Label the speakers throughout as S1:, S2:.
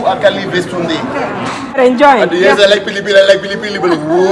S1: Akali వేస్తుంది.
S2: Enjoy.
S1: Yes, I like pili. Whoa.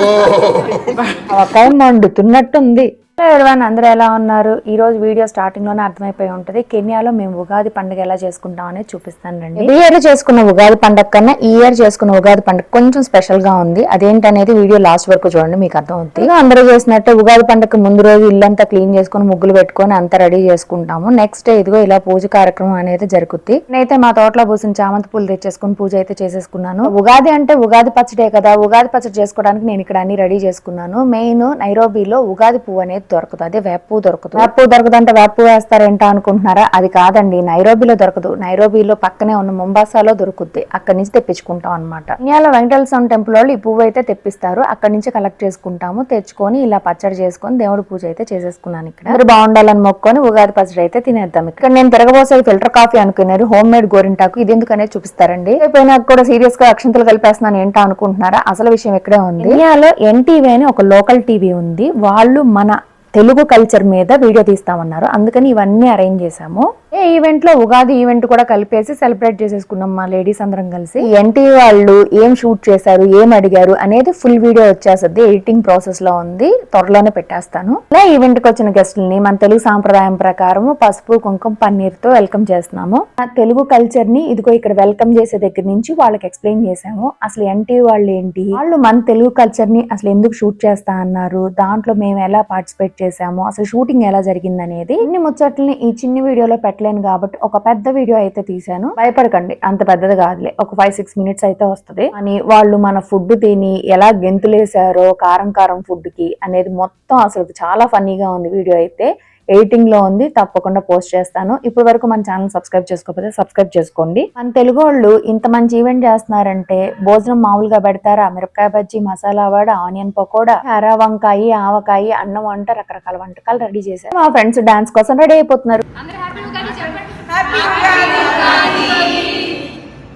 S3: అవకాయ మండుతున్నట్టుంది. ఎవరివన్ అందరూ ఎలా ఉన్నారు? ఈ రోజు వీడియో స్టార్టింగ్ లోనే అర్థమైపోయి ఉంటది. కెన్యాలో మేము ఉగాది పండుగ ఎలా చేసుకుంటాం అనేది చూపిస్తాను రండి. ఈ ఇయర్ చేసుకున్న ఉగాది పండుగ కన్నా ఈ ఇయర్ చేసుకున్న ఉగాది పండుగ కొంచెం స్పెషల్ గా ఉంది. అదేంటనేది వీడియో లాస్ట్ వరకు చూడండి, మీకు అర్థం అవుతుంది. అందరూ చేసినట్టు ఉగాది పండుగ ముందు రోజు ఇల్లంతా క్లీన్ చేసుకుని ముగ్గులు పెట్టుకొని అంతా రెడీ చేసుకుంటాము. నెక్స్ట్ డే ఇదిగో ఇలా పూజ కార్యక్రమం అనేది జరుగుతుంది. నేనైతే మా తోటలో పూసిన చామంతి పూలు తెచ్చేసుకుని పూజ అయితే చేసేసుకున్నాను. ఉగాది అంటే ఉగాది పచ్చడే కదా, ఉగాది పచ్చడి చేసుకోవడానికి నేను ఇక్కడ అన్ని రెడీ చేసుకున్నాను. మెయిన్ నైరోబీలో ఉగాది పువ్వు అనేది దొరకదు, అదే వేప పువ్వు దొరకదు. వేప పువ్వు దొరకదంటే వేప పువ్వు వేస్తారేంట అనుకుంటున్నారా? అది కాదండి, నైరోబీలో దొరకదు. నైరోబీలో పక్కనే ఉన్న ముంబాసాలో దొరుకుద్ది, అక్కడి నుంచి తెప్పించుకుంటాం అనమాట. ఇండియాలో వెంకటేశ్వర స్వామి టెంపుల్ వాళ్ళు ఈ పువ్వు అయితే తెప్పిస్తారు, అక్కడి నుంచి కలెక్ట్ చేసుకుంటాము. తెచ్చుకొని ఇలా పచ్చడి చేసుకొని దేవుడి పూజ అయితే చేసేసుకున్నాను. ఇక్కడ అందరూ బాగుండాలని మొక్కుకొని ఉగాది పచ్చడి అయితే తినేద్దాం. ఇక్కడ నేను తిరగబోసే ఫిల్టర్ కాఫీ అనుకున్నారు, హోమ్ మేడ్ గోరింటాకు. ఇది ఎందుకనే చూపిస్తారండి. అయిపోయినా కూడా సీరియస్ గా అక్షంతలు కలిపేస్తున్నాను ఏంటో అనుకుంటున్నారా? అసలు విషయం ఇక్కడే ఉంది. ఇండియాలో ఎన్టీవీ అని ఒక లోకల్ టీవీ ఉంది, వాళ్ళు మన తెలుగు కల్చర్ మీద వీడియో తీస్తామన్నారు, అందుకని ఇవన్నీ అరేంజ్ చేసాము. ఏ ఈవెంట్ లో ఉగాది ఈవెంట్ కూడా కలిపేసి సెలబ్రేట్ చేసేసుకున్నాం మా లేడీస్ అందరం కలిసి. ఎన్టీవీ వాళ్ళు ఏం షూట్ చేశారు, ఏం అడిగారు అనేది ఫుల్ వీడియో వచ్చేస్తుంది, ఎడిటింగ్ ప్రాసెస్ లో ఉంది, త్వరలోనే పెట్టేస్తాను. ఇలా ఈవెంట్ కి వచ్చిన గెస్టుల్ని మన తెలుగు సాంప్రదాయం ప్రకారం పసుపు కుంకుమ పన్నీర్ తో వెల్కమ్ చేస్తున్నాము. ఆ తెలుగు కల్చర్ ని ఇదిగో ఇక్కడ వెల్కమ్ చేసే దగ్గర నుంచి వాళ్ళకి ఎక్స్ప్లెయిన్ చేసాము. అసలు ఎన్టీవీ వాళ్ళు ఏంటి, వాళ్ళు మన తెలుగు కల్చర్ ని అసలు ఎందుకు షూట్ చేస్తా అన్నారు, దాంట్లో మేము ఎలా పార్టిసిపేట్ చేసాము, అసలు షూటింగ్ ఎలా జరిగింది అనేది ఇన్ని ముచ్చట్లని ఈ చిన్న వీడియోలో పెట్టలేను కాబట్టి ఒక పెద్ద వీడియో అయితే తీసాను. భయపడకండి, అంత పెద్దది కాదులే, ఒక 5-6 మినిట్స్ అయితే వస్తుంది. అని వాళ్ళు మన ఫుడ్ తిని ఎలా గెంతులేసారో కారం ఫుడ్ కి అనేది మొత్తం అసలు చాలా ఫన్నీగా ఉంది. వీడియో అయితే ఎడిటింగ్ లో ఉంది, తప్పకుండా పోస్ట్ చేస్తాను. ఇప్పటి వరకు మన ఛానల్ సబ్స్క్రైబ్ చేసుకోకపోతే సబ్స్క్రైబ్ చేసుకోండి. మన తెలుగు వాళ్ళు ఇంత మంచి ఈవెంట్ చేస్తున్నారంటే భోజనం మామూలుగా పెడతారా? మిరపకాయ బజ్జీ, మసాలా వడ, ఆనియన్ పకోడా, అర వంకాయ, ఆవకాయ, అన్నం వంట, రకరకాల వంటకాలు రెడీ చేశారు. మా ఫ్రెండ్స్ డాన్స్ కోసం రెడీ అయిపోతున్నారు.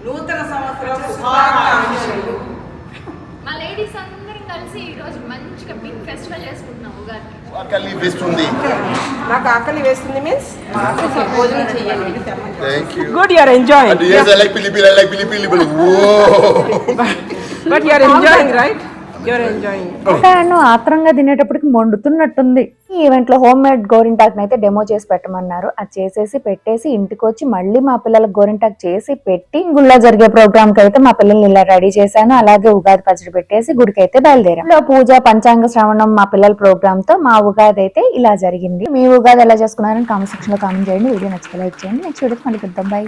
S2: నూతన సంవత్సరం శుభాకాంక్షలు.
S4: మా లేడీస్ అందరం కలిసి ఈ రోజు మంచిగా బిగ్ ఫెస్టివల్ చేసుకుంటున్నాం ఉగాది.
S1: Akali వేస్తుంది.
S2: నాకు ఆకలి వేస్తుంది మీన్స్ భోజనం చేయాలి.
S1: Thank you.
S2: Good, you are enjoying.
S1: Yes, I like pili. Whoa.
S2: But you are enjoying, right? You are enjoying.
S3: ఆత్రంగా తినేటప్పటికి మండుతున్నట్టుంది. ఈ ఈవెంట్ లో హోమ్ మేడ్ గోరింటాక్ అయితే డెమో చేసి పెట్టమన్నారు. అది చేసేసి పెట్టేసి ఇంటికి వచ్చి మళ్ళీ మా పిల్లలకు గోరింటాక్ చేసి పెట్టి గుళ్ళో జరిగే ప్రోగ్రామ్ కి అయితే మా పిల్లల్ని ఇలా రెడీ చేశాను. అలాగే ఉగాది పచ్చడి పెట్టేసి గుడికి అయితే బయలుదేరాం. పూజ, పంచాంగ శ్రవణం, మా పిల్లల ప్రోగ్రామ్ తో మా ఉగాది అయితే ఇలా జరిగింది. మీ ఉగాది ఎలా చేసుకున్నారని కామెంట్ సెక్షన్ లో కామెంట్ చేయండి. వీడియో నచ్చితే లైక్ చేయండి. నెక్స్ట్ వీడియోకి మళ్ళీ పెద్దాం. బై.